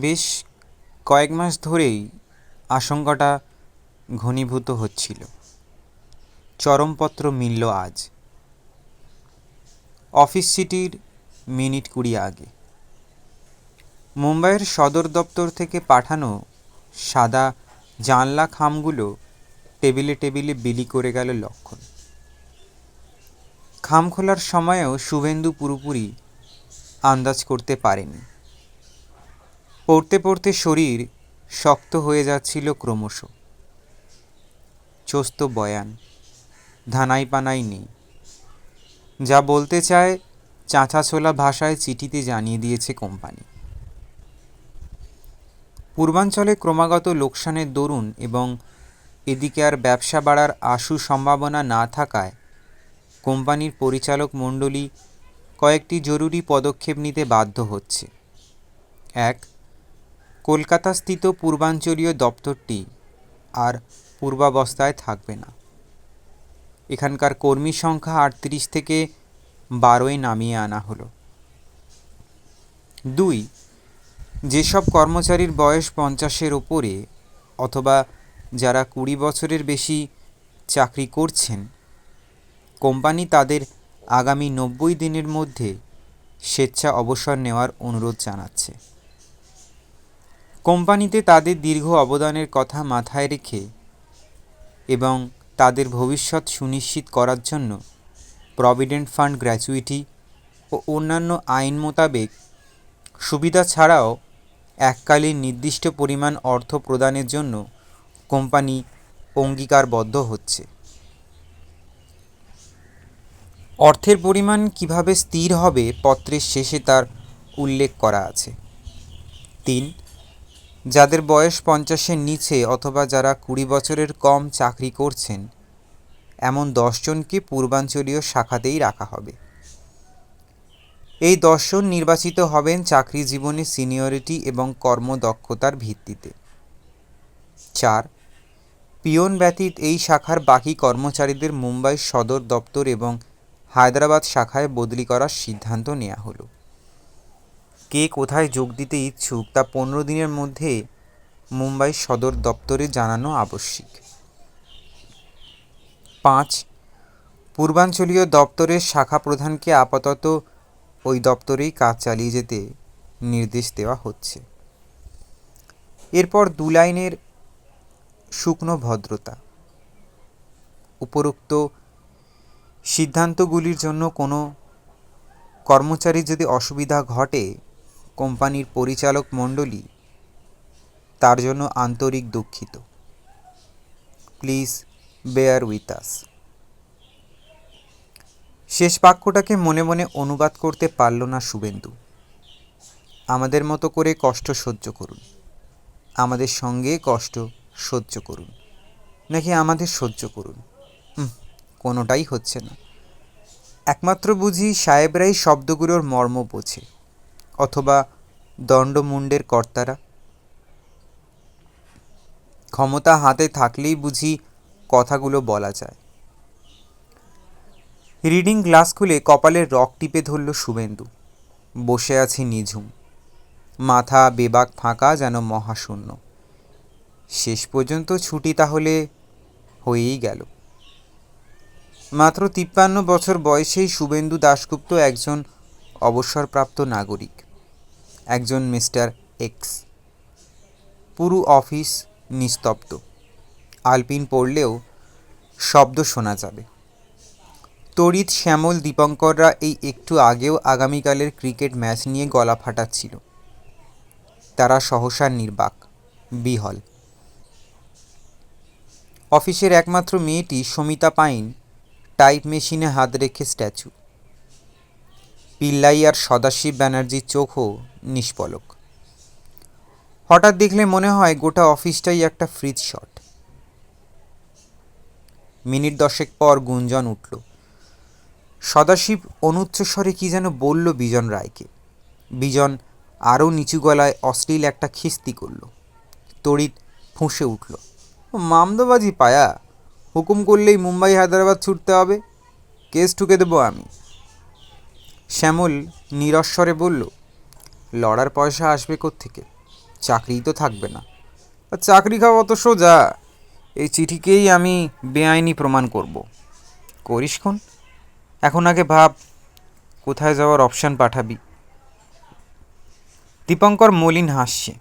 বেশ কয়েক মাস ধরেই আশঙ্কাটা ঘনীভূত হচ্ছিল। চরমপত্র মিলল আজ। অফিস সিটির মিনিট 20 আগে মুম্বাইয়ের সদর দপ্তর থেকে পাঠানো সাদা জানলা খামগুলো টেবিলে টেবিলে বিলি করে গেল লক্ষণ। খাম খোলার সময়েও শুভেন্দু পুরোপুরি আন্দাজ করতে পারেনি। পড়তে পড়তে শরীর শক্ত হয়ে যাচ্ছিল ক্রমশ। চোস্ত বয়ান, ধানাই পানাই নেই। যা বলতে চায় চাঁচাছোলা ভাষায় চিঠিতে জানিয়ে দিয়েছে কোম্পানি। পূর্বাঞ্চলে ক্রমাগত লোকসানের দরুন এবং এদিকে আর ব্যবসা বাড়ার আশু সম্ভাবনা না থাকায় কোম্পানির পরিচালক মণ্ডলী কয়েকটি জরুরি পদক্ষেপ নিতে বাধ্য হচ্ছে। 1. কলকাতাস্থিত পূর্বাঞ্চলীয় দপ্তরটি আর পূর্বাবস্থায় থাকবে না। এখানকার কর্মী সংখ্যা 38 থেকে 12 নামিয়ে আনা হলো। 2. যেসব কর্মচারীর বয়স 50-এর ওপরে অথবা যারা 20 বছরের বেশি চাকরি করছেন, কোম্পানি তাদের আগামী 90 দিনের মধ্যে স্বেচ্ছা অবসর নেওয়ার অনুরোধ জানাচ্ছে। কোম্পানিতে তাদের দীর্ঘ অবদানের কথা মাথায় রেখে এবং তাদের ভবিষ্যৎ সুনিশ্চিত করার জন্য প্রভিডেন্ট ফান্ড গ্র্যাচুইটি ও অন্যান্য আইন মোতাবেক সুবিধা ছাড়াও এককালীন নির্দিষ্ট পরিমাণ অর্থ প্রদানের জন্য কোম্পানি অঙ্গীকারবদ্ধ হচ্ছে। অর্থের পরিমাণ কিভাবে স্থির হবে পত্রের শেষে তার উল্লেখ করা আছে। 3. যাদের বয়স 50-এর নিচে অথবা যারা 20 বছরের কম চাকরি করছেন এমন 10 জনকে পূর্বাঞ্চলীয় শাখাতেই রাখা হবে। এই 10 জন নির্বাচিত হবেন চাকরি জীবনে সিনিয়রিটি এবং কর্মদক্ষতার ভিত্তিতে। 4. পিয়ন ব্যতীত এই শাখার বাকি কর্মচারীদের মুম্বাই সদর দপ্তর এবং হায়দ্রাবাদ শাখায় বদলি করার সিদ্ধান্ত নেওয়া হলো। কে কোথায় যোগ দিতে ইচ্ছুক তা 15 দিনের মধ্যে মুম্বাই সদর দপ্তরে জানানো আবশ্যিক। 5. পূর্বাঞ্চলীয় দপ্তরের শাখা প্রধানকে আপাতত ওই দপ্তরেই কাজ চালিয়ে যেতে নির্দেশ দেওয়া হচ্ছে। এরপর 2 লাইনের শুকনো ভদ্রতা। উপরোক্ত সিদ্ধান্তগুলির জন্য কোনো কর্মচারীর যদি অসুবিধা ঘটে, কোম্পানির পরিচালক মণ্ডলী তার জন্য আন্তরিক দুঃখিত। Please bear with us. শেষ বাক্যটাকে মনে মনে অনুবাদ করতে পারল না শুভেন্দু। আমাদের মতো করে কষ্ট সহ্য করুন, আমাদের সঙ্গে কষ্ট সহ্য করুন, নাকি আমাদের সহ্য করুন? কোনোটাই হচ্ছে না। একমাত্র বুঝি সাহেবরাই শব্দগুলোর মর্ম বোঝে, অথবা দণ্ডমুণ্ডের কর্তারা। ক্ষমতা হাতে থাকলেই বুঝি কথাগুলো বলা যায়। রিডিং গ্লাস খুলে কপালের রক টিপে ধরল শুভেন্দু। বসে আছে নিঝুম, মাথা বেবাক ফাঁকা, যেন মহাশূন্য। শেষ পর্যন্ত ছুটি তাহলে হয়েই গেল। মাত্র 53 বছর বয়সেই শুভেন্দু দাশগুপ্ত একজন অবসরপ্রাপ্ত নাগরিক, একজন মিস্টার এক্স। পুরো অফিস নিস্তব্ধ। আলপিন পড়লেও শব্দ শোনা যাবে। তড়িৎ শ্যামল দীপঙ্কররা এই একটু আগেও আগামীকালের ক্রিকেট ম্যাচ নিয়ে গলা ফাটাচ্ছিল। তারা সহসা নির্বাক, বিহল। অফিসের একমাত্র মেয়েটি সমিতা পাইন টাইপ মেশিনে হাত রেখে স্ট্যাচু। পিল্লাই আর সদাশিব ব্যানার্জির চোখও নিষ্পলক। হঠাৎ দেখলে মনে হয় গোটা অফিসটাই একটা ফ্রিজ শট। মিনিট 10 পর গুঞ্জন উঠল। সদাশিব অনুচ্চস্বরে কি যেন বলল বিজন রায়কে। বিজন আরও নিচু গলায় অশ্লীল একটা খিস্তি করল। তড়িৎ ফুঁসে উঠল, মামদোবাজি পায়া, হুকুম করলেই মুম্বাই হায়দ্রাবাদ ছুটতে হবে, কেস ঠুকে দেবো আমি। শ্যামল নিরস্বরে বলল, লড়ার পয়সা আসবে কোত্থেকে? চাকরিই তো থাকবে না। আর চাকরি খাওয়া অত সোজা? এই চিঠিকেই আমি বেআইনি প্রমাণ করব। করিসক্ষণ। এখন আগে ভাব কোথায় যাওয়ার অপশান পাঠাবি। দীপঙ্কর মলিন হাসছে।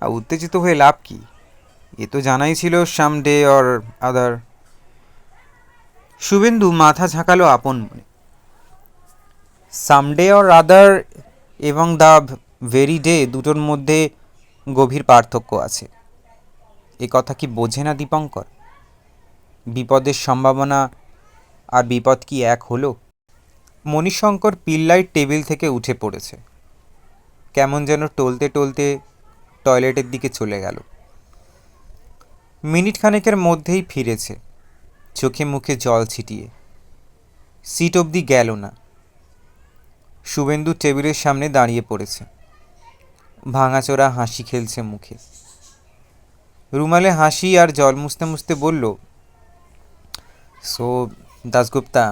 আর উত্তেজিত হয়ে লাভ কি? এ তো জানাই ছিল সাম ডে অর আদার। শুভেন্দু মাথা ঝাঁকালো আপন মনে। সামডে অর আদার এবং দ্য ভেরি ডে দুটোর মধ্যে গভীর পার্থক্য আছে। এ কথা কি বোঝে না দীপঙ্কর? বিপদের সম্ভাবনা আর বিপদ কি এক হলো? মণিশঙ্কর পিল্লাইয়ের টেবিল থেকে উঠে পড়েছে। কেমন যেন টলতে টলতে টয়লেটের দিকে চলে গেল। মিনিট খানেকের মধ্যেই ফিরেছে, চোখে মুখে জল ছিটিয়ে। সিট অবধি গেল না। শুভেন্দু টেবিলের সামনে দাঁড়িয়ে পড়েছে। ভাঙাচোরা হাসি খেলছে মুখে। রুমালে হাসি আর জল মুছতে মুছতে বলল, so Dasgupta,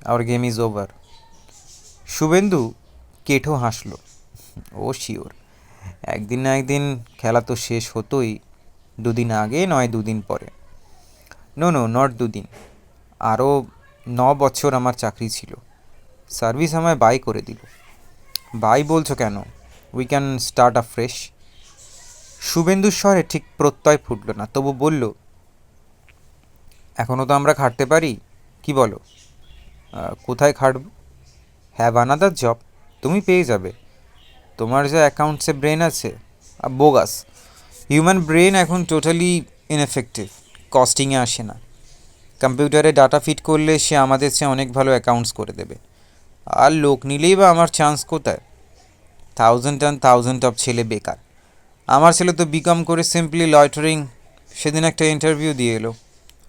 our game is over. Subhendu কেঠো হাসল। ও শিওর, একদিন না একদিন খেলা তো শেষ হতোই। দুদিন আগে নয় দুদিন পরে। নো নো, নট দুদিন, আরও 9 বছর আমার চাকরি ছিল। সার্ভিস আমায় বাই করে দিল। বাই বলছো কেন? We can start a fresh. শুভেন্দুর স্বরে ঠিক প্রত্যয় ফুটল না, তবু বলল, এখনও তো আমরা খাটতে পারি, কি বলো? কোথায় খাটব? Have another job. তুমি পেয়ে যাবে। তোমার যা অ্যাকাউন্টসে ব্রেন আছে, বোগাস। হিউম্যান ব্রেন এখন টোটালি ইনএফেক্টিভ, কস্টিংয়ে আসে না। কম্পিউটারে ডাটা ফিট করলে সে আমাদের চেয়ে অনেক ভালো অ্যাকাউন্টস করে দেবে। আর লোক নিলেই বা আমার চান্স কোথায়? 1000 অফ ছেলে বেকার। আমার ছেলে তো বিকম করে সিম্পলি লয়টারিং। সেদিন একটা ইন্টারভিউ দিয়ে এলো,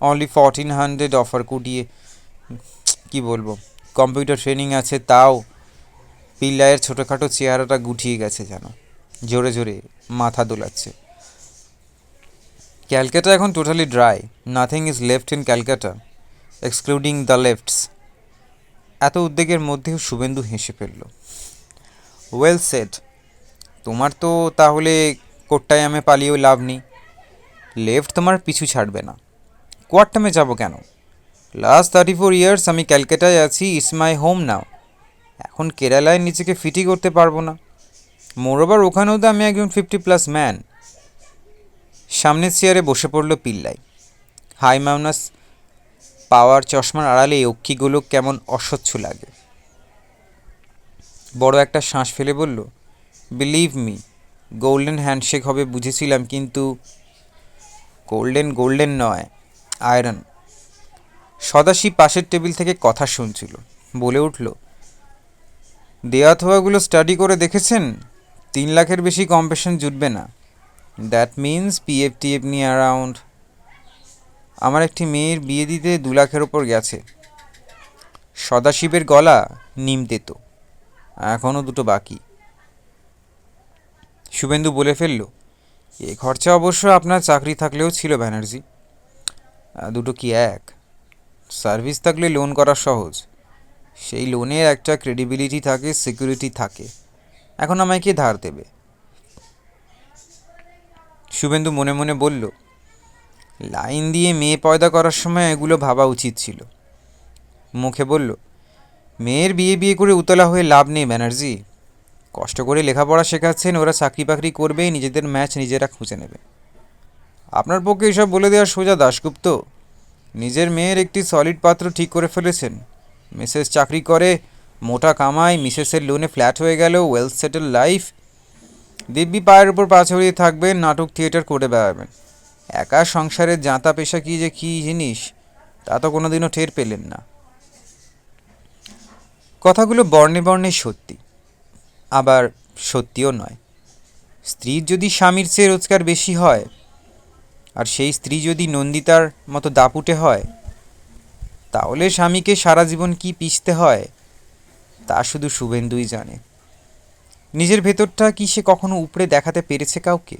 অনলি 1400 অফার কুটিয়ে। কি বলবো, কম্পিউটার ট্রেনিং আছে তাও। পিল্লাইয়ের ছোটোখাটো চেহারাটা গুটিয়ে গেছে যেন, জোরে জোরে মাথা দোলাচ্ছে। ক্যালকাটা এখন totally dry. Nothing is left in Calcutta excluding the lefts. এত উদ্বেগের মধ্যেও শুভেন্দু হেসে ফেলল। Well said. তোমার তো তাহলে কোট্টায়ামে পালিয়েও লাভ নেই। লেফট তোমার পিছু ছাড়বে না। কোয়াট্টামে যাব কেন? লাস্ট 34 ইয়ার্স আমি ক্যালকাটায় আছি। It's my home now. এখন কেরালায় নিজেকে ফিটি করতে পারবো না। মোরওভার ওখানেও তো আমি একজন 50+ ম্যান। সামনের চেয়ারে বসে পড়ল পিল্লাই। হাই মাউনাস পাওয়ার চশমার আড়ালে এই অক্ষিগুলো কেমন অস্বচ্ছ লাগে। বড় একটা শ্বাস ফেলে বলল, বিলিভ মি, গোল্ডেন হ্যান্ডশেক হবে বুঝেছিলাম, কিন্তু গোল্ডেন নয়, আয়রন। সদাশিব পাশের টেবিল থেকে কথা শুনছিল, বলে উঠল, দেয়া থোয়াগুলো স্টাডি করে দেখেছেন? 3 লাখের বেশি কম্পেশন জুটবে না। দ্যাট মিন্স পিএফ টিএফ নিয়ে অ্যারাউন্ড। আমার একটি মেয়ের বিয়ে দিতে 2 লাখের ওপর গেছে। সদাশিবের গলা নিমতেত। এখনও দুটো বাকি। শুভেন্দু বলে ফেলল, এ খরচা অবশ্য আপনার চাকরি থাকলেও ছিল ব্যানার্জি। দুটো কি এক? সার্ভিস থাকলে লোন করা সহজ। সেই লোনের একটা ক্রেডিবিলিটি থাকে, সিকিউরিটি থাকে। এখন আমায় কে ধার দেবে? শুভেন্দু মনে মনে বলল, লাইন দিয়ে মেয়ে পয়দা করার সময় এগুলো ভাবা উচিত ছিল। মুখে বলল, মেয়ের বিয়ে করে উতলা হয়ে লাভ নেই ব্যানার্জি। কষ্ট করে লেখাপড়া শেখাচ্ছেন, ওরা চাকরি বাকরি করবেই, নিজেদের ম্যাচ নিজেরা খুঁজে নেবে। আপনার পক্ষে এসব বলে দেওয়া সোজা দাশগুপ্ত। নিজের মেয়ের একটি সলিড পাত্র ঠিক করে ফেলেছেন। মিসেস চাকরি করে, মোটা কামাই, মিসেসের লোনে ফ্ল্যাট হয়ে গেল, ওয়েল সেটেল লাইফ। দিব্যি পায়ের উপর পা ছড়িয়ে থাকবেন, নাটক থিয়েটার করে বেড়াবেন। একা সংসারের জাঁতা পেশা কি যে কী জিনিস, তা তো কোনোদিনও টের পেলেন না। কথাগুলো বর্ণে বর্ণে সত্যি, আবার সত্যিও নয়। স্ত্রীর যদি স্বামীর চেয়ে রোজগার বেশি হয়, আর সেই স্ত্রী যদি নন্দিতার মতো দাপুটে হয়, তাহলে স্বামীকে সারা জীবন কি পিষতে হয় তা শুধু শুভেন্দুই জানে। নিজের ভেতরটা কি সে কখনো উপড়ে দেখাতে পেরেছে কাউকে?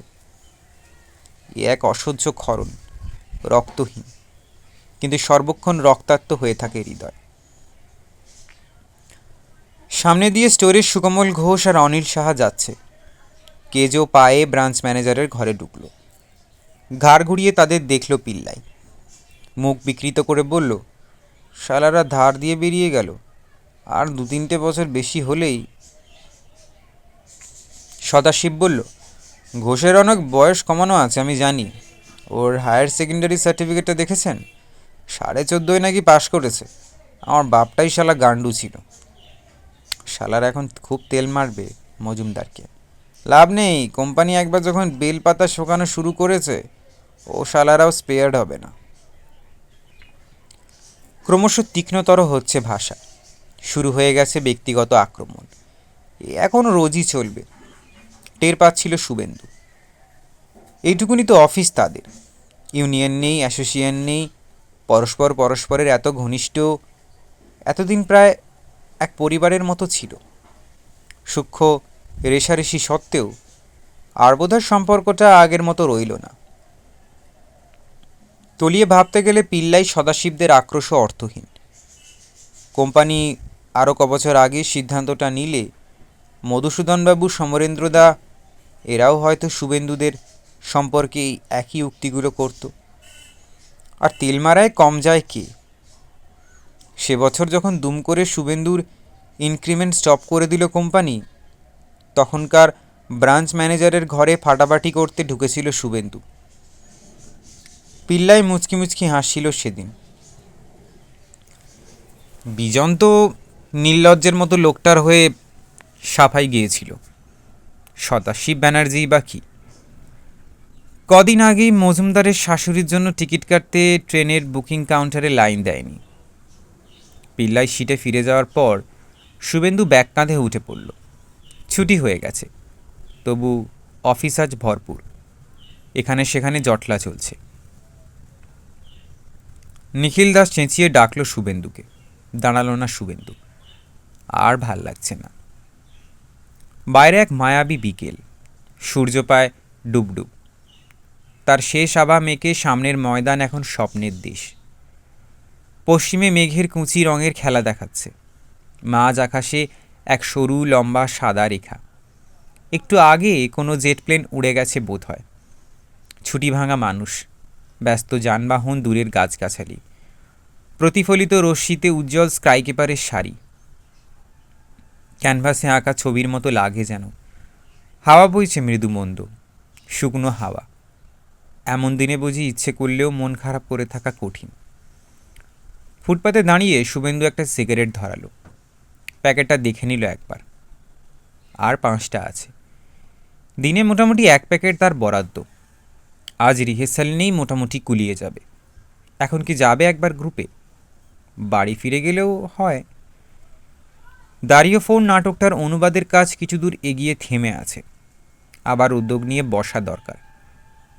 এ এক অসহ্য ক্ষরণ, রক্তহীন, কিন্তু সর্বক্ষণ রক্তাক্ত হয়ে থাকে হৃদয়। সামনে দিয়ে স্টোরের সুকমল ঘোষ আর অনিল সাহা যাচ্ছে। কেজো পায়ে ব্রাঞ্চ ম্যানেজারের ঘরে ঢুকলো। ঘাড় ঘুরিয়ে তাদের দেখল পিল্লাই। মুখ বিকৃত করে বলল, শালারা ধার দিয়ে বেরিয়ে গেল, আর 2-3 বছর বেশি হলেই। সদাশিব বলল, ঘোষের অনেক বয়স কমানো আছে আমি জানি। ওর হায়ার সেকেন্ডারি সার্টিফিকেটটা দেখেছেন? 14.5 নাকি পাশ করেছে। আমার বাপটাই শালা গান্ডু ছিল। শালার এখন খুব তেল মারবে মজুমদারকে। লাভ নেই, কোম্পানি একবার যখন বেলপাতা শোকানো শুরু করেছে, ও শালারাও স্পেয়ার্ড হবে না। ক্রমশ তীক্ষ্ণতর হচ্ছে ভাষা। শুরু হয়ে গেছে ব্যক্তিগত আক্রমণ। এখন রোজই চলবে, টের পাচ্ছিল শুভেন্দু। এইটুকুনি তো অফিস তাদের। ইউনিয়ন নেই, অ্যাসোসিয়েশন নেই, পরস্পরের এত ঘনিষ্ঠ, এতদিন প্রায় এক পরিবারের মতো ছিল। সূক্ষ্ম রেশারেশি সত্ত্বেও আর বোধহয় সম্পর্কটা আগের মতো রইল না। তলিয়ে ভাবতে গেলে পিল্লাই সদাশিবদের আক্রোশও অর্থহীন। কোম্পানি আরও কবছর আগে সিদ্ধান্তটা নিলে মধুসূদনবাবু, সমরেন্দ্রদা এরাও হয়তো শুভেন্দুদের সম্পর্কে এই একই উক্তিগুলো করত। আর তেলমারায় কম যায় কে? সে বছর যখন দুম করে শুভেন্দুর ইনক্রিমেন্ট স্টপ করে দিল কোম্পানি, তখনকার ব্রাঞ্চ ম্যানেজারের ঘরে ফাটাফাটি করতে ঢুকেছিল শুভেন্দু। পিল্লাই মুচকি মুচকি হাসছিল সেদিন। বিজন তো নির্লজ্জের মতো লোকটার হয়ে সাফাই গিয়েছিল। সদাশিব ব্যানার্জি বা কি? কদিন আগেই মজুমদারের শাশুড়ির জন্য টিকিট কাটতে ট্রেনের বুকিং কাউন্টারে লাইন দেয়নি। পিল্লাই সিটে ফিরে যাওয়ার পর শুভেন্দু ব্যাগ কাঁধে উঠে পড়ল। ছুটি হয়ে গেছে, তবু অফিস আজ ভরপুর। এখানে সেখানে জটলা চলছে। নিখিল দাস চেঁচিয়ে ডাকল শুভেন্দুকে। দাঁড়ালো না শুভেন্দু। আর ভাল লাগছে না। বাইরে এক মায়াবী বিকেল। সূর্য পায় ডুবডুব। তার শেষ আভা মেঘে সামনের ময়দান এখন স্বপ্নের দেশ। পশ্চিমে মেঘের কুঁচি রঙের খেলা দেখাচ্ছে। মাঝ আকাশে এক সরু লম্বা সাদা রেখা। একটু আগে কোনো জেট প্লেন উড়ে গেছে বোধ হয়। ছুটি ভাঙা মানুষ, ব্যস্ত যানবাহন, দূরের গাছগাছালি, প্রতিফলিত রশ্মিতে উজ্জ্বল স্কাইকিপারের শাড়ি। ক্যানভাসে আঁকা ছবির মতো লাগে যেন। হাওয়া বইছে মৃদু মন্দ, শুকনো হাওয়া। এমন দিনে বুঝি ইচ্ছে করলেও মন খারাপ করে থাকা কঠিন। ফুটপাতে দাঁড়িয়ে শুভেন্দু একটা সিগারেট ধরালো। প্যাকেটটা দেখে নিল একবার। আর 5টা আছে। দিনে মোটামুটি 1 প্যাকেট তার বরাদ্দ। আজ রিহার্সাল নেই, মোটামুটি কুলিয়ে যাবে। এখন কি যাবে একবার গ্রুপে? বাড়ি ফিরে গেলেও হয়। দাঁড়িয়ে ফোন নাটকটার অনুবাদের কাজ কিছু দূর এগিয়ে থেমে আছে। আবার উদ্যোগ নিয়ে বসা দরকার।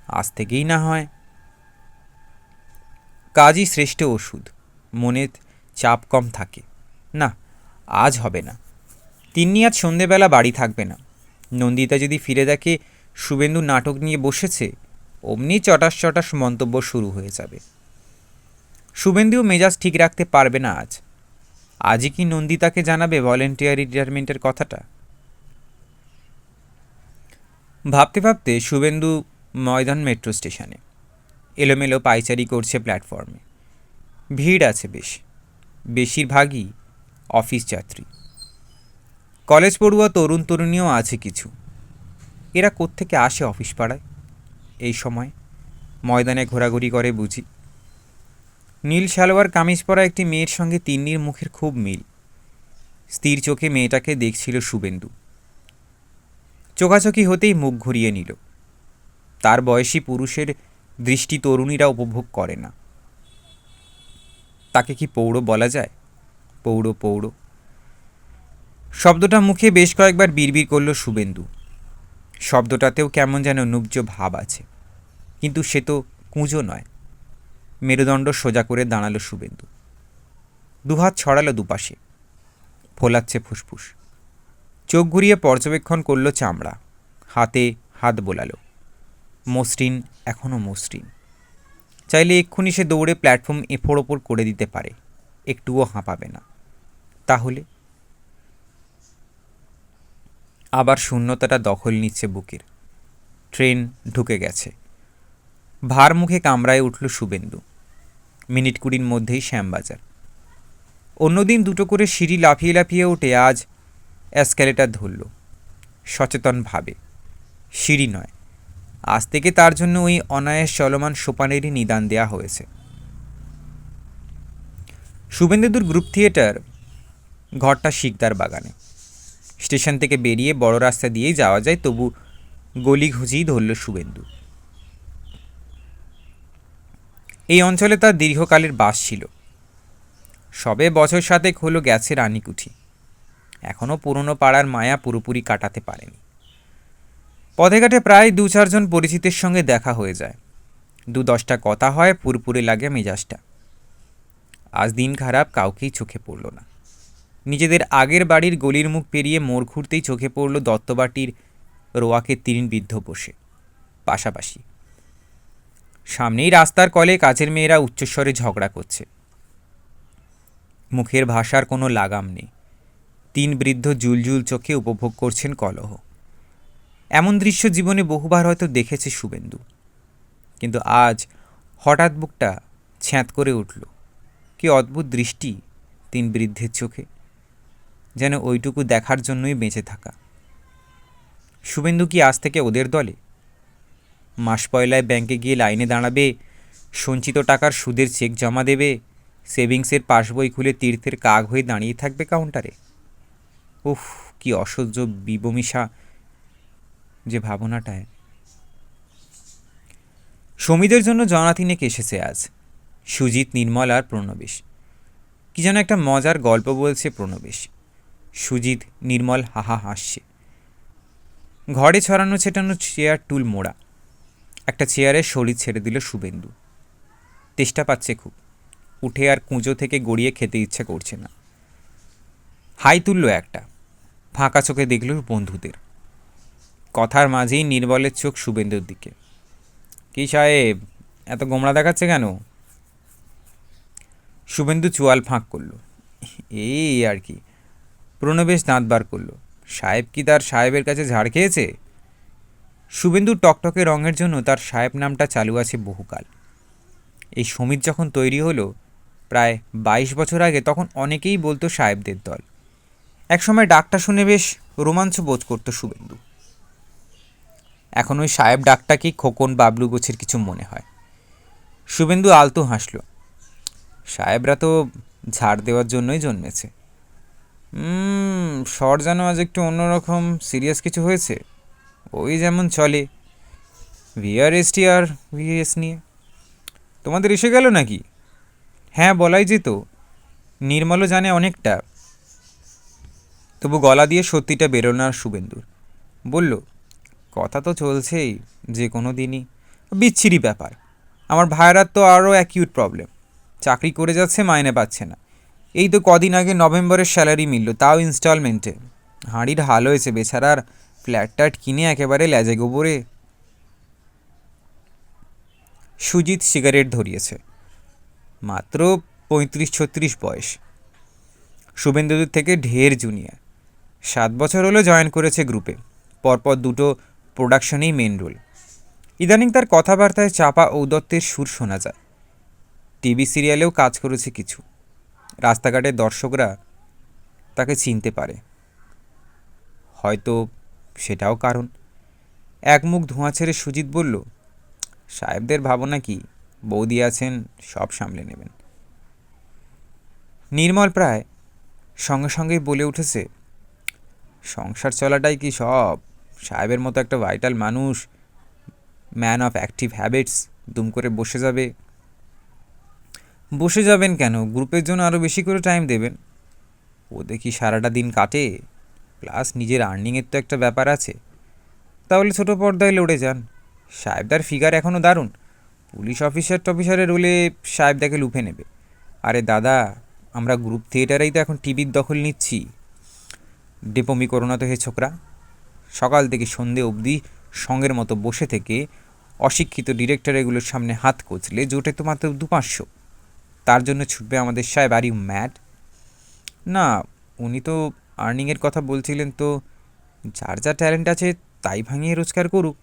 আজ থেকেই না হয়। কাজই শ্রেষ্ঠ ওষুধ। মনে চাপ কম থাকে। না, আজ হবে না। তিন্নি আজ সন্ধেবেলা বাড়ি থাকবে না। নন্দিতা যদি ফিরে দেখে শুভেন্দু নাটক নিয়ে বসেছে, অমনি চটাস চটাস মন্তব্য শুরু হয়ে যাবে। শুভেন্দুও মেজাজ ঠিক রাখতে পারবে না আজ। আজই কি নন্দিতাকে জানাবে ভলেন্টিয়ারি রিটায়ারমেন্টের কথাটা? ভাবতে ভাবতে শুভেন্দু ময়দান মেট্রো স্টেশনে। এলোমেলো পাইচারি করছে প্ল্যাটফর্মে। ভিড় আছে বেশ। বেশিরভাগই অফিস যাত্রী। কলেজ পড়ুয়া তরুণ তরুণীও আছে কিছু। এরা কোত্থেকে আসে অফিস পাড়ায় এই সময়? ময়দানে ঘোরাঘুরি করে বুঝি। নীল সালোয়ার কামিজ পরা একটি মেয়ের সঙ্গে তিন্নির মুখের খুব মিল। স্থির চোখে মেয়েটাকে দেখছিল শুভেন্দু। চোখাচোখি হতেই মুখ ঘুরিয়ে নিল। তার বয়সী পুরুষের দৃষ্টি তরুণীরা উপভোগ করে না। তাকে কি পৌঢ় বলা যায়? পৌঢ় পৌঢ় শব্দটা মুখে বেশ কয়েকবার বিড়বিড় করল শুভেন্দু। শব্দটাতেও কেমন যেন নুব্জ ভাব আছে। কিন্তু সে তো কুঁজো নয়। মেরুদণ্ড সোজা করে দাঁড়ালো শুভেন্দু। দুহাত ছড়ালো দুপাশে। ফোলাচ্ছে ফুসফুস। চোখ ঘুরিয়ে পর্যবেক্ষণ করল চামড়া। হাতে হাত বোলালো। মসৃণ, এখনও মসৃণ। চাইলে এক্ষুনি সে দৌড়ে প্ল্যাটফর্ম এফোড় ওপর করে দিতে পারে। একটুও হাঁপাবে না। তাহলে আবার শূন্যতাটা দখল নিচ্ছে বুকের। ট্রেন ঢুকে গেছে। ভার মুখে কামড়ায় উঠল শুভেন্দু। মিনিট 20 মধ্যেই শ্যামবাজার। অন্যদিন দুটো করে সিঁড়ি লাফিয়ে লাফিয়ে উঠে আজ অ্যাসক্যালেটার ধরল, সচেতনভাবে। সিঁড়ি নয়, আজ থেকে তার জন্য ওই অনায়াস চলমান সোপানেরই নিদান দেয়া হয়েছে। শুভেন্দুর গ্রুপ থিয়েটার ঘরটা শিকদার বাগানে। স্টেশন থেকে বেরিয়ে বড় রাস্তা দিয়েই যাওয়া যায়, তবু গলি ঘুঁচিয়েই ধরল শুভেন্দু। এই অঞ্চলে তার দীর্ঘকালের বাস ছিল। সবে বছর 7 হলো গেছে রানীকুঠি। এখনও পুরনো পাড়ার মায়া পুরোপুরি কাটাতে পারেনি। পথে ঘাটে প্রায় 2-4 জন পরিচিতের সঙ্গে দেখা হয়ে যায়। 2-10টা কথা হয়, পুরপুরে লাগে মেজাজটা। আজ দিন খারাপ কাউকেই চোখে পড়ল না। নিজেদের আগের বাড়ির গলির মুখ পেরিয়ে মোড় ঘুরতেই চোখে পড়ল দত্তবাটির রোয়াকে 3 বৃদ্ধ বসে পাশাপাশি। সামনেই রাস্তার কলে কাজের মেয়েরা উচ্চস্বরে ঝগড়া করছে। মুখের ভাষার কোনো লাগাম নেই। 3 বৃদ্ধ জুলজুল চোখে উপভোগ করছেন কলহ। এমন দৃশ্য জীবনে বহুবার হয়তো দেখেছে শুভেন্দু, কিন্তু আজ হঠাৎ বুকটা ছ্যাঁত করে উঠল। কি অদ্ভুত দৃষ্টি 3 বৃদ্ধের চোখে, যেন ওইটুকু দেখার জন্যই বেঁচে থাকা। শুভেন্দু কি আজ থেকে ওদের দলে? মাস পয়লায় ব্যাংকে গিয়ে লাইনে দাঁড়াবে, সঞ্চিত টাকার সুদের চেক জমা দেবে, সেভিংসের পাসবই খুলে তীর্থের কাক হয়ে দাঁড়িয়ে থাকবে কাউন্টারে। উফ, কি অসহ্য বিবমিশা যে ভাবনাটায়। সমীদের জন্য জনাতিনেক এসেছে আজ। সুজিত, নির্মল আর প্রণবেশ। কি যেন একটা মজার গল্প বলছে প্রণবেশ। সুজিত নির্মল হাহা হাসছে। ঘরে ছড়ানো ছেটানো চেয়ার টুল মোড়া। একটা চেয়ারে শরীর ছেড়ে দিল শুভেন্দু। তেষ্টা পাচ্ছে খুব। উঠে আর কুঁজো থেকে গড়িয়ে খেতে ইচ্ছে করছে না। হাই তুলল একটা। ফাঁকা চোখে দেখল বন্ধুদের। কথার মাঝেই নির্মলের চোখ শুভেন্দুর দিকে। কি সাহেব, এত গোমড়া দেখাচ্ছে কেন? শুভেন্দু চোয়াল ফাঁক করল। এই আর কি। প্রণবেশ দাঁত বার করল। সাহেব কি তার সাহেবের কাছে ঝাড় খেয়েছে? শুভেন্দুর টকটকে রঙের জন্য তার সাহেব নামটা চালু আছে বহুকাল। এই সমিত যখন তৈরি হলো প্রায় 22 বছর আগে, তখন অনেকেই বলতো সাহেবদের দল। একসময় ডাকটা শুনে বেশ রোমাঞ্চ বোধ করতো শুভেন্দু। এখন ওই সাহেব ডাকটাকেই খোকন বাবলু গোছের কিছু মনে হয়। শুভেন্দু আলতো হাসল। সাহেবরা তো ঝাড় দেওয়ার জন্যই জন্মেছে। শর যেন আজ একটু অন্যরকম সিরিয়াস কিছু হয়েছে। ওই যেমন চলে ভিআরএসটি আর ভিএস নিয়ে। তোমাদের এসে গেল নাকি? হ্যাঁ, বলাই যেত। নির্মলও জানে অনেকটা, তবু গলা দিয়ে সত্যিটা বেরোল না শুভেন্দুর। বলল, কথা তো চলছেই, যে কোনো দিনই। বিচ্ছিরি ব্যাপার। আমার ভাইয়েরার তো আরও অ্যাকিউট প্রবলেম। চাকরি করে যাচ্ছে, মাইনে পাচ্ছে না। এই তো কদিন আগে নভেম্বরের স্যালারি মিলল, তাও ইনস্টলমেন্টে। হাঁড়ির হাল হয়েছে বেচারার। ফ্ল্যাট ট্যাট কিনে একেবারে লেজে গোবরে। সুজিত সিগারেট ধরিয়েছে। মাত্র 35-36 বয়স। শুভেন্দুদের থেকে ঢের জুনিয়র। 7 বছর হলো জয়েন করেছে গ্রুপে। পরপর 2টো প্রোডাকশনেই মেন রোল। ইদানিং তার কথাবার্তায় চাপা ঔদত্তের সুর শোনা যায়। টিভি সিরিয়ালেও কাজ করেছে কিছু। রাস্তাঘাটের দর্শকরা তাকে চিনতে পারে। হয়তো সেটাও কারণ। এক মুখ ধোঁয়া ছেড়ে সুজিত বলল, সাহেবদের ভাবনা কি, বৌদি আছেন, সব সামলে নেবেন। নির্মল প্রায় সঙ্গে সঙ্গেই বলে উঠেছে, সংসার চলাটাই কি সব? সাহেবের মতো একটা ভাইটাল মানুষ, ম্যান অফ অ্যাক্টিভ হ্যাবিটস, দুম করে বসে যাবে? বসে যাবেন কেন? গ্রুপের জন্য আরও বেশি করে টাইম দেবেন। ও দেখি সারাটা দিন কাটে, প্লাস নিজের আর্নিংয়ের তো একটা ব্যাপার আছে। তাহলে ছোটো পর্দায় লড়ে যান। সাহেবদার ফিগার এখনও দারুণ। পুলিশ টফিসারের রোলে সাহেবদাকে লুফে নেবে। আরে দাদা, আমরা গ্রুপ থিয়েটারেই তো এখন টিভির দখল নিচ্ছি। ডেপমি করো না তো হে ছোকরা। সকাল থেকে সন্ধে অবধি সঙ্গের মতো বসে থেকে অশিক্ষিত ডিরেক্টর এগুলোর সামনে হাত কচলে জোটে তো মাত্র 200-500। তার জন্য ছুটবে আমাদের সাহেব? Are you mad? না, উনি তো আর্নিংয়ের কথা বলছিলেন। তো যার যা ট্যালেন্ট আছে তাই ভাঙিয়ে রোজগার করুক।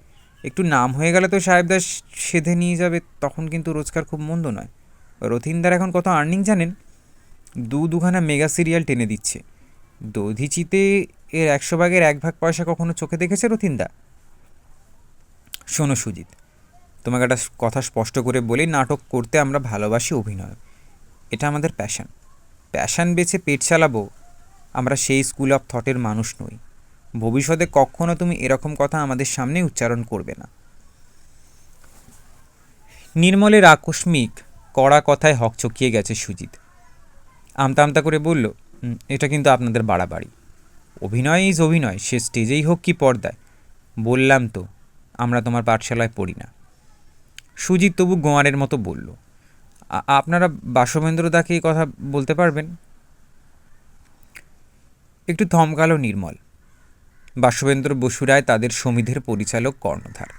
একটু নাম হয়ে গেলে তো সাহেবদার সেধে নিয়ে যাবে, তখন কিন্তু রোজগার খুব মন্দ নয়। রথিনদার এখন কত আর্নিং জানেন? দুখানা মেগা সিরিয়াল টেনে দিচ্ছে। দধিচিতে এর 100 ভাগের 1 ভাগ পয়সা কখনো চোখে দেখেছে রথিনদা? শোনো সুজিত, তোমাকে একটা কথা স্পষ্ট করে বলি, নাটক করতে আমরা ভালোবাসি, অভিনয় এটা আমাদের প্যাশান বেছে পেট চালাবো, আমরা সেই স্কুল অফ থটের মানুষ নই। ভবিষ্যতে কখনো তুমি এরকম কথা আমাদের সামনে উচ্চারণ করবে না। নির্মলের আকস্মিক কড়া কথায় হকচকিয়ে গেছে সুজিত। আমতা আমতা করে বলল, এটা কিন্তু আপনাদের বাড়াবাড়ি। অভিনয় ইজ অভিনয়, সে স্টেজেই হোক কি পর্দায়। বললাম তো আমরা তোমার পাঠশালায় পড়ি না। সুজিত তবু গোয়ারের মতো বলল, আপনারা বাসবেন্দ্রদাকে এই কথা বলতে পারবেন? একটু থমকালো নির্মল। বাসবেন্দ্র বসুরায় তাদের সমিতির পরিচালক কর্ণধার।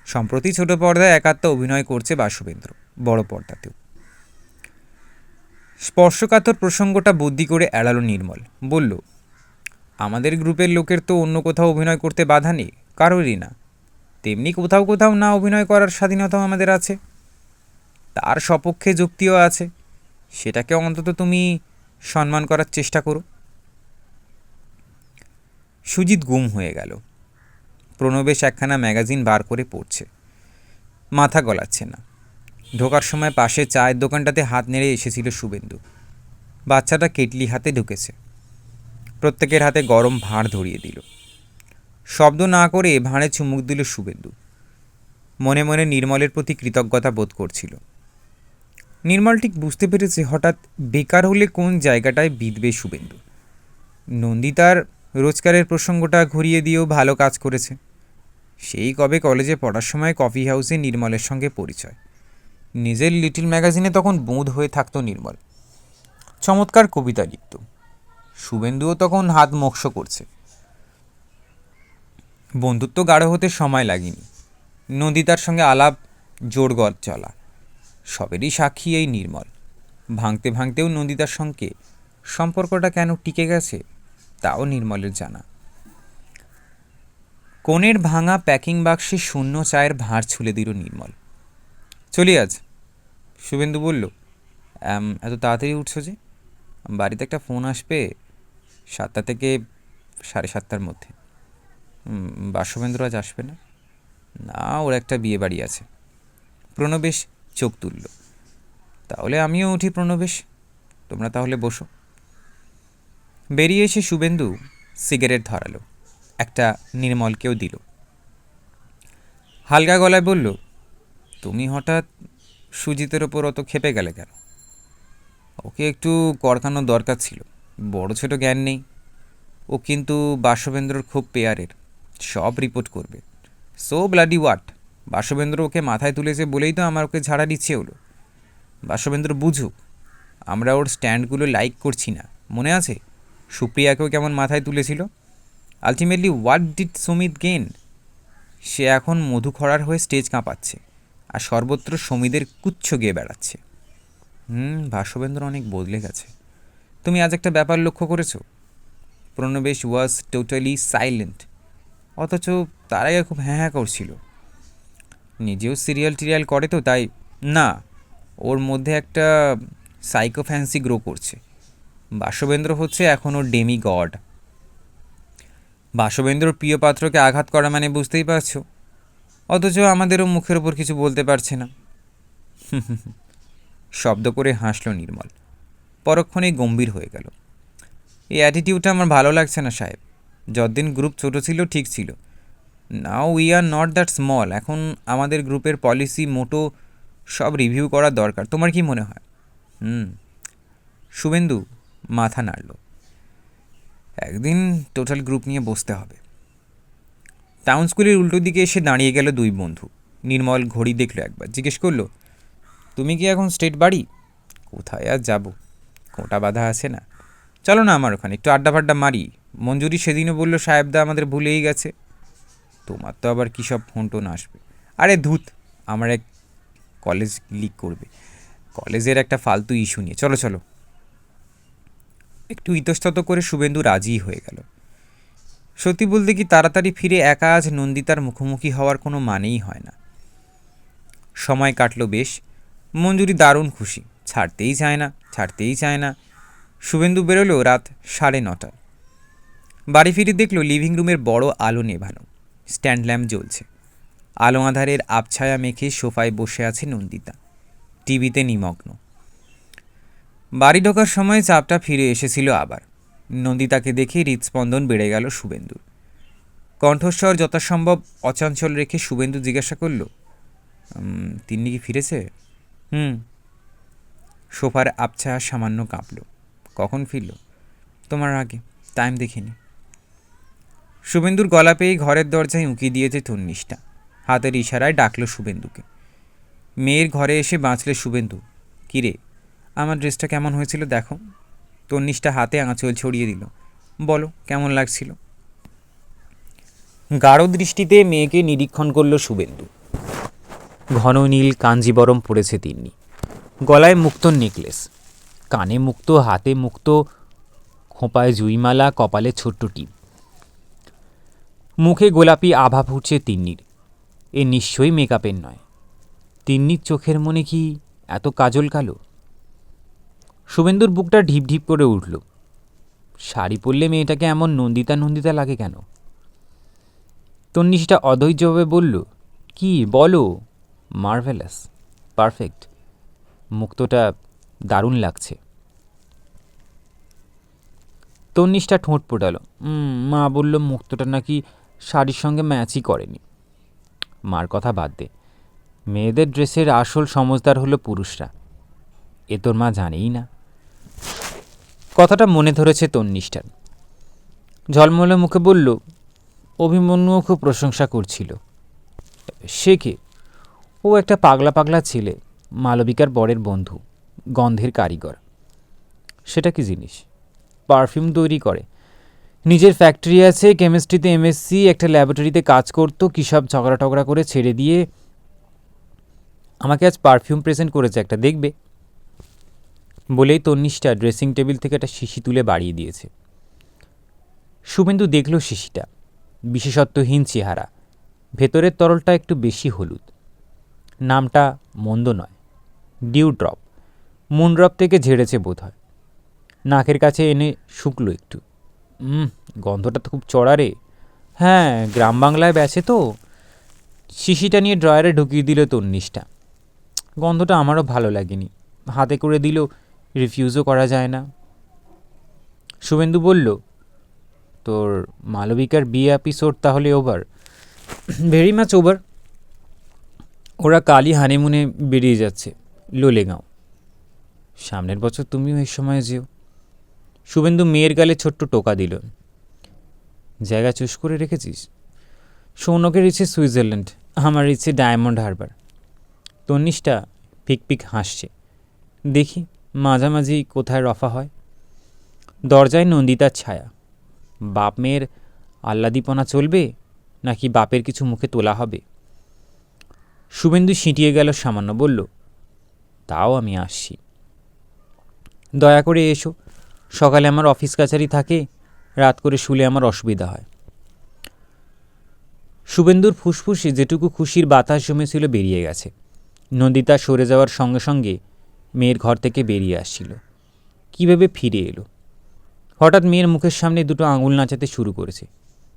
সম্প্রতি ছোট পর্দায় একাত্ম অভিনয় করছে বাসবেন্দ্র, বড় পর্দাতেও। স্পর্শকাতর প্রসঙ্গটা বুদ্ধি করে এড়ালো নির্মল। বলল, আমাদের গ্রুপের লোকের তো অন্য কোথাও অভিনয় করতে বাধা নেই, কারোরই না। তেমনি কোথাও কোথাও না অভিনয় করার স্বাধীনতাও আমাদের আছে, তার সপক্ষে যুক্তিও আছে। সেটাকে অন্তত তুমি সম্মান করার চেষ্টা করো। সুজিত গুম হয়ে গেল। প্রণবেশ একখানা ম্যাগাজিন বার করে পড়ছে, মাথা গলাচ্ছে না। ঢোকার সময় পাশে চায়ের দোকানটাতে হাত নেড়ে এসেছিল শুভেন্দু। বাচ্চাটা কেটলি হাতে ঢুকেছে। প্রত্যেকের হাতে গরম ভাঁড় ধরিয়ে দিল। শব্দ না করে ভাঁড়ে চুমুক দিল শুভেন্দু। মনে মনে নির্মলের প্রতি কৃতজ্ঞতা বোধ করছিল। নির্মল ঠিক বুঝতে পেরেছে হঠাৎ বেকার হলে কোন জায়গাটায় বিঁধবে শুভেন্দু। নন্দিতার রোজগারের প্রসঙ্গটা ঘুরিয়ে দিয়েও ভালো কাজ করেছে। সেই কবে কলেজে পড়ার সময় কফি হাউসে নির্মলের সঙ্গে পরিচয়। নিজের লিটল ম্যাগাজিনে তখন বোঁদ হয়ে থাকতো নির্মল, চমৎকার কবিতা লিখত। শুভেন্দুও তখন হাত মোক্ষ করছে। বন্ধুত্ব গাঢ় হতে সময় লাগেনি। নন্দিতার সঙ্গে আলাপ জোর চলা, সবেরই সাক্ষী এই নির্মল। ভাঙতে ভাঙতেও নন্দিতার সঙ্গে সম্পর্কটা কেন টিকে গেছে তাও নির্মলের জানা। কোণের ভাঙা প্যাকিং বাক্সে শূন্য চায়ের ভাঁড় ছুলে দিল নির্মল। চলি আজ? শুভেন্দু বলল, এত তাড়াতাড়ি উঠছো যে? বাড়িতে একটা ফোন আসবে 7টা থেকে 7:30টার মধ্যে। বাসবেন্দ্র আজ আসবে না? না, ওর একটা বিয়ে বাড়ি আছে। প্রণবেশ চোখ তুলল। তাহলে আমিও উঠি প্রণবেশ, তোমরা তাহলে বসো। বেরিয়ে এসে শুভেন্দু সিগারেট ধরালো, একটা নির্মলকেও দিল। হালকা গলায় বলল, তুমি হঠাৎ সুজিতের ওপর অত ক্ষেপে গেলে কেন? ওকে একটু করকানোর দরকার ছিল, বড় ছোট জ্ঞান নেই। ও কিন্তু বাসবেন্দ্রর খুব পেয়ারের, সব রিপোর্ট করবে। So bloody what! বাসবেন্দ্র ওকে মাথায় তুলেছে বলেই তো আমার ওকে ঝাড়া দিচ্ছে হলো। বাসবেন্দ্র বুঝুক আমরা ওর স্ট্যান্ডগুলো লাইক করছি না। মনে আছে সুপ্রিয়াকেও কেমন মাথায় তুলেছিল? Ultimately what did Sumit gain? সে এখন মধুখরার হয়ে স্টেজ কাঁপাচ্ছে আর সর্বত্র সমিদের কুচ্ছ গেয়ে বেড়াচ্ছে। বাসবেন্দ্র অনেক বদলে গেছে। তুমি আজ একটা ব্যাপার লক্ষ্য করেছো? প্রণবেশ ওয়াজ টোটালি সাইলেন্ট, অথচ তার আগে খুব হ্যাঁ হ্যাঁ করছিল। নিজেও সিরিয়াল করে তো তাই? না, ওর মধ্যে একটা সাইকো ফ্যান্সি গ্রো করছে। বাসবেন্দ্র হচ্ছে এখন ওর ডেমি গড। বাসবেন্দ্রর প্রিয় পাত্রকে আঘাত করা মানে বুঝতেই পারছো, অথচ আমাদেরও মুখের ওপর কিছু বলতে পারছে না। শব্দ করে হাসল নির্মল, পরক্ষণেই গম্ভীর হয়ে গেল। এই অ্যাটিটিউডটা আমার ভালো লাগছে না সাহেব। যতদিন গ্রুপ ছোট ছিল ঠিক ছিল, now we are not that small. এখন আমাদের গ্রুপের পলিসি মোটো সব রিভিউ করার দরকার। তোমার কি মনে হয়? শুভেন্দু মাথা নাড়ল। একদিন টোটাল গ্রুপ নিয়ে বসতে হবে। টাউন স্কুলের উল্টো দিকে এসে দাঁড়িয়ে গেল দুই বন্ধু। নির্মল ঘড়ি দেখলো একবার, জিজ্ঞেস করলো, তুমি কি এখন স্টেট বাড়ি? কোথায় আর যাব, কোটা বাঁধা আছে না। চলো না আমার ওখানে একটু আড্ডা ফাড্ডা মারি। মঞ্জুরি সেদিনও বললো সাহেবদা আমাদের ভুলেই গেছে। তোমার তো আবার কী সব ফোন টোন আসবে। আরে ধুত, আমার এক কলেজ লিক করবে, কলেজের একটা ফালতু ইস্যু নিয়ে। চলো চলো। একটু ইতস্তত করে শুভেন্দু রাজি হয়ে গেল। সত্যি বলতে কি তাড়াতাড়ি ফিরে একা আজ নন্দিতার মুখোমুখি হওয়ার কোনো মানেই হয় না। সময় কাটলো বেশ। মঞ্জুরি দারুণ খুশি, ছাড়তেই চায় না। শুভেন্দু বেরোলো রাত 9:30। বাড়ি ফিরে দেখলো লিভিং রুমের বড় আলো নেভানো, স্ট্যান্ড ল্যাম্প জ্বলছে। আলো আঁধারের আবছায়া মেখে সোফায় বসে আছে নন্দিতা, টিভিতে নিমগ্ন। বাড়ি ঢোকার সময় চাপটা ফিরে এসেছিল আবার। নন্দিতাকে দেখে হৃদস্পন্দন বেড়ে গেল শুভেন্দুর। কণ্ঠস্বর যথাসম্ভব অচঞ্চল রেখে শুভেন্দু জিজ্ঞাসা করল, তিন্নি কি ফিরেছে? সোফার আবছায়া সামান্য কাঁপল। কখন ফিরল? তোমার আগে, টাইম দেখিনি। শুভেন্দুর গলা পেয়ে ঘরের দরজায় উঁকি দিয়েছে তন্নিষ্ঠা। হাতের ইশারায় ডাকলো শুভেন্দুকে। মেয়ের ঘরে এসে বাঁচলে শুভেন্দু। কিরে, আমার ড্রেসটা কেমন হয়েছিল দেখো। তন্নিষ্ঠা হাতে আঁচল ছড়িয়ে দিল। বলো কেমন লাগছিল? গাঢ় দৃষ্টিতে মেয়েকে নিরীক্ষণ করল শুভেন্দু। ঘন নীল কাঞ্জিবরম পড়েছে তিন্নি, গলায় মুক্তোর নেকলেস, কানে মুক্তো, হাতে মুক্তো, খোঁপায় জুইমালা, কপালে ছোট্ট টিপ। মুখে গোলাপি আভা ফুটছে তিন্নির। এ নিশ্চয়ই মেকআপের নয়। তিন্নির চোখের মনে কি এত কাজল কালো? শুভেন্দুর বুকটা ঢিপ ঢিপ করে উঠল। শাড়ি পরলে মেয়েটাকে এমন নন্দিতা নন্দিতা লাগে কেন? তন্নিষ্ঠা অধৈর্যভাবে বলল, কি বলো? মার্ভেলাস, পারফেক্ট, মুক্তোটা দারুণ লাগছে। তন্নিষ্ঠা ঠোঁট পোটালো। মা বলল মুক্তোটা নাকি শাড়ির সঙ্গে ম্যাচই করেনি। মার কথা বাদ দে, মেয়েদের ড্রেসের আসল সমজদার হলো পুরুষরা। এ তোর মা জানেই না। কথাটা মনে ধরেছে তন্নিষ্ঠার। ঝলমলে মুখে বলল, অভিমন্যুও খুব প্রশংসা করছিল। সে কে? ও একটা পাগলা পাগলা ছেলে, মালবিকার বরের বন্ধু, গন্ধের কারিগর। সেটা কি জিনিস? পারফিউম তৈরি করে, নিজের ফ্যাক্টরি আছে, কেমিস্ট্রিতে এমএসসি, একটা ল্যাবরেটরিতে কাজ করতো, কী সব ঝগড়া টগড়া করে ছেড়ে দিয়ে আমাকে আজ পারফিউম প্রেজেন্ট করেছে একটা, দেখবে। বলেই তন্নিষ্ঠা ড্রেসিং টেবিল থেকে একটা শিশি তুলে বাড়িয়ে দিয়েছে। শুভেন্দু দেখল শিশিটা, বিশেষত্বহীন চেহারা, ভেতরের তরলটা একটু বেশি হলুদ। নামটা মন্দ নয়, ডিউ ড্রপ। মুন ড্রপ থেকে ঝেড়েছে বোধ হয়। নাকের কাছে এনে শুকলো একটু। গন্ধটা তো খুব চড়া রে। হ্যাঁ, গ্রাম বাংলায় বেচে তো। শিশিটা নিয়ে ড্রয়ারে ঢুকিয়ে দিল তন্নিষ্ঠা। গন্ধটা আমারও ভালো লাগেনি, হাতে করে দিল, রিফিউজও করা যায় না। শুভেন্দু বলল, তোর মালবিকার বিয়ে এপিসোড তাহলে ওভার? Very much over. ওরা কালই হানিমুনে বেরিয়ে যাচ্ছে লোলেগাঁও। সামনের বছর তুমিও এই সময় যেও। শুভেন্দু মেয়ের গালে ছোট্ট টোকা দিল। জায়গা চুজ করে রেখেছিস? সৌনকের ইচ্ছে সুইজারল্যান্ড, আমার ইচ্ছে ডায়মন্ড হারবার। তন্নিষ্ঠা পিক পিক হাসছে। দেখি মাঝামাঝি কোথায় রফা হয়। দরজায় নন্দিতার ছায়া। বাপ মেয়ের আহ্লাদীপনা চলবে নাকি বাপের কিছু মুখে তোলা হবে? শুভেন্দু সিঁটিয়ে গেল সামান্য, বলল, তাও আমি আসছি। দয়া করে এসো, সকালে আমার অফিস কাছারি থাকে, রাত করে শুলে আমার অসুবিধা হয়। শুভেন্দুর ফুসফুসে যেটুকু খুশির বাতাস জমেছিল বেরিয়ে গেছে। নন্দিতা সরে যাওয়ার সঙ্গে সঙ্গে মেয়ের ঘর থেকে বেরিয়ে আসছিল। কীভাবে ফিরে এলো? হঠাৎ মেয়ের মুখের সামনে দুটো আঙুল নাচাতে শুরু করেছে।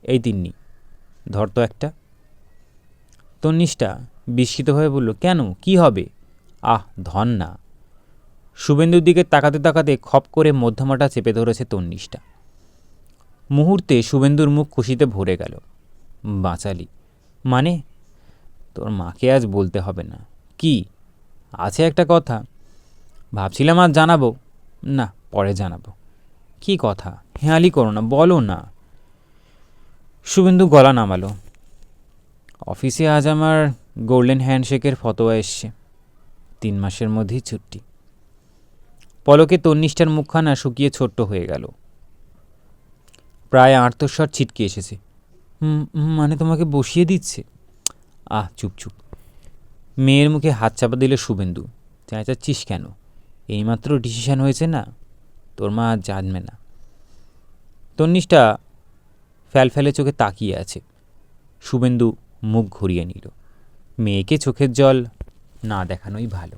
এই তিন্নি, ধর তো একটা। তন্নিষ্ঠা বিস্মিত হয়ে বলল, কেন, কি হবে? ধন না। শুভেন্দুর দিকে তাকাতে তাকাতে খপ করে মধ্যমাটা চেপে ধরেছে তন্নিষ্ঠা। মুহূর্তে শুভেন্দুর মুখ খুশিতে ভরে গেল। বাঁচালি মানে? তোর মাকে আজ বলতে হবে না। কি আছে একটা কথা? ভাবছিলাম আজ জানাবো, না পরে জানাবো। কি কথা? হেঁয়ালি করো না, বলো না। শুভেন্দু গলা নামালো। অফিসে আজ আমার গোল্ডেন হ্যান্ডশেকের ফতোয়া এসছে। 3 মাসের মধ্যেই ছুটি। পলকে তন্নিষ্ঠার মুখখানা শুকিয়ে ছোট্ট হয়ে গেল। প্রায় আর্তস্বর ছিটকে এসেছে। মানে তোমাকে বসিয়ে দিচ্ছে? চুপ চুপ। মেয়ের মুখে হাত চাপা দিল শুভেন্দু। চেঁচাচ্ছিস কেন? এইমাত্র ডিসিশন হয়েছে না, তোর মা আজ জানবে না। তন্নিষ্ঠা ফ্যালফ্যালে চোখে তাকিয়ে আছে। শুভেন্দু মুখ ঘুরিয়ে নিল। মেয়েকে চোখের জল না দেখানোই ভালো।